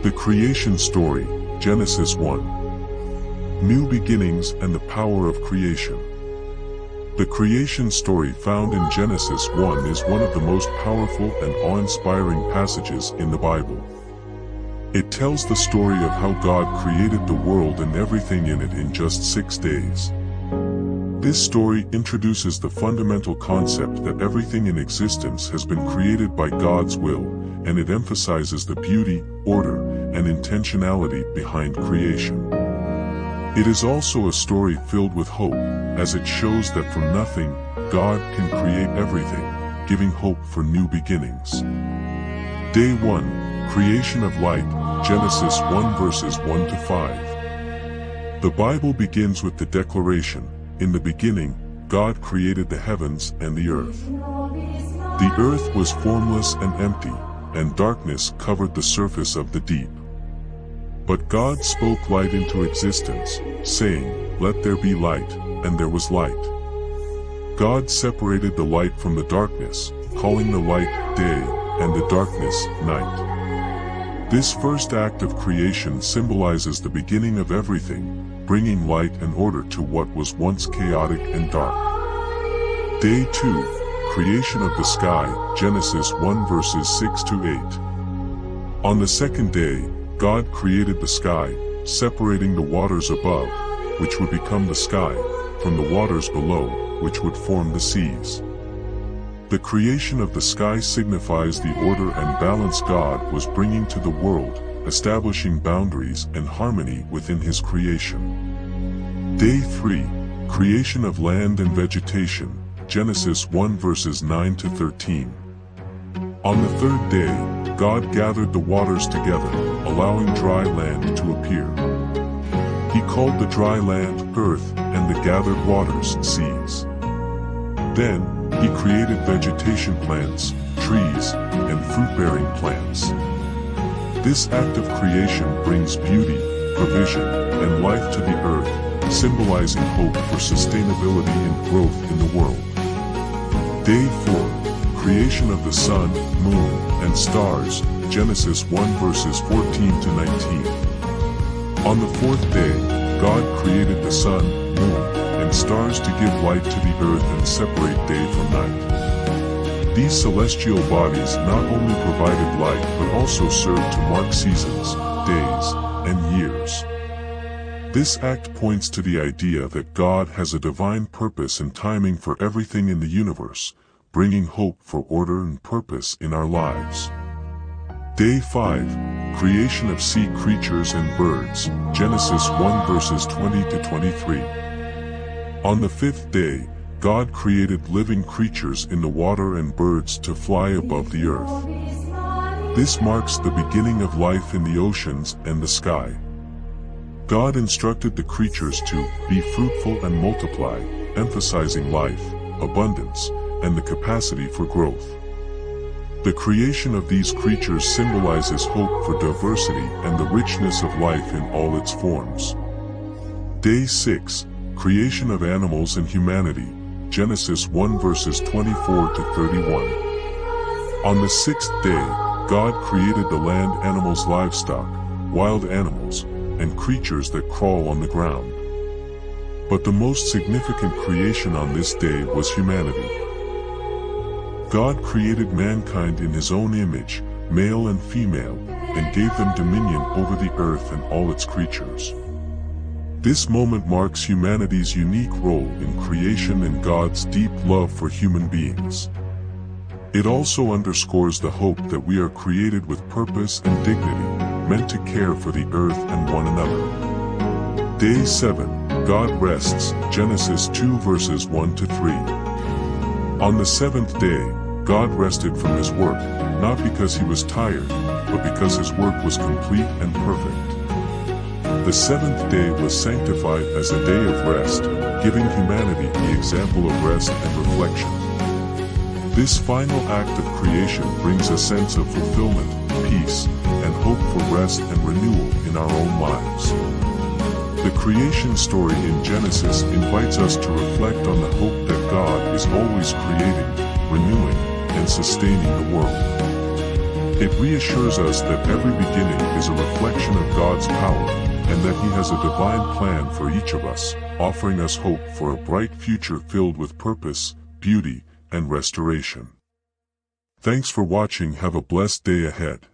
The creation story, Genesis 1. New beginnings and the power of creation. The creation story found in Genesis 1 is one of the most powerful and awe-inspiring passages in the Bible. It tells the story of how God created the world and everything in it in just 6 days. This story introduces the fundamental concept that everything in existence has been created by God's will, and it emphasizes the beauty, order, and intentionality behind creation. It is also a story filled with hope, as it shows that from nothing, God can create everything, giving hope for new beginnings. Day 1, Creation of Light, Genesis 1 verses 1 to 5. The Bible begins with the declaration, "In the beginning, God created the heavens and the earth. The earth was formless and empty, and darkness covered the surface of the deep. But God spoke light into existence, saying, 'Let there be light,' and there was light. God separated the light from the darkness, calling the light day, and the darkness night." This first act of creation symbolizes the beginning of everything, bringing light and order to what was once chaotic and dark. Day 2, Creation of the Sky, Genesis 1 verses 6 to 8. On the second day, God created the sky, separating the waters above, which would become the sky, from the waters below, which would form the seas. The creation of the sky signifies the order and balance God was bringing to the world, establishing boundaries and harmony within His creation. Day 3, Creation of Land and Vegetation, Genesis 1 verses 9 to 13. On the third day, God gathered the waters together, allowing dry land to appear. He called the dry land earth, and the gathered waters seas. Then, He created vegetation plants, trees, and fruit-bearing plants. This act of creation brings beauty, provision, and life to the earth, symbolizing hope for sustainability and growth in the world. Day 4, Creation of the Sun, Moon, and Stars, Genesis 1 verses 14 to 19. On the fourth day, God created the sun, moon, and stars to give light to the earth and separate day from night. These celestial bodies not only provided light but also served to mark seasons, days, and years. This act points to the idea that God has a divine purpose and timing for everything in the universe, bringing hope for order and purpose in our lives. Day 5, Creation of Sea Creatures and Birds, Genesis 1 verses 20 to 23. On the fifth day, God created living creatures in the water and birds to fly above the earth. This marks the beginning of life in the oceans and the sky. God instructed the creatures to be fruitful and multiply, emphasizing life, abundance, and the capacity for growth. The creation of these creatures symbolizes hope for diversity and the richness of life in all its forms. Day 6, Creation of Animals and Humanity, Genesis 1 verses 24 to 31. On the sixth day, God created the land animals, livestock, wild animals, and creatures that crawl on the ground. But the most significant creation on this day was humanity. God created mankind in His own image, male and female, and gave them dominion over the earth and all its creatures. This moment marks humanity's unique role in creation and God's deep love for human beings. It also underscores the hope that we are created with purpose and dignity, meant to care for the earth and one another. Day 7, God rests, Genesis 2 verses 1 to 3. On the seventh day, God rested from His work, not because He was tired, but because His work was complete and perfect. The seventh day was sanctified as a day of rest, giving humanity the example of rest and reflection. This final act of creation brings a sense of fulfillment, peace, and hope for rest and renewal in our own lives. The creation story in Genesis invites us to reflect on the hope that God is always creating, renewing, and sustaining the world. It reassures us that every beginning is a reflection of God's power, and that He has a divine plan for each of us, offering us hope for a bright future filled with purpose, beauty, and restoration. Thanks for watching. Have a blessed day ahead.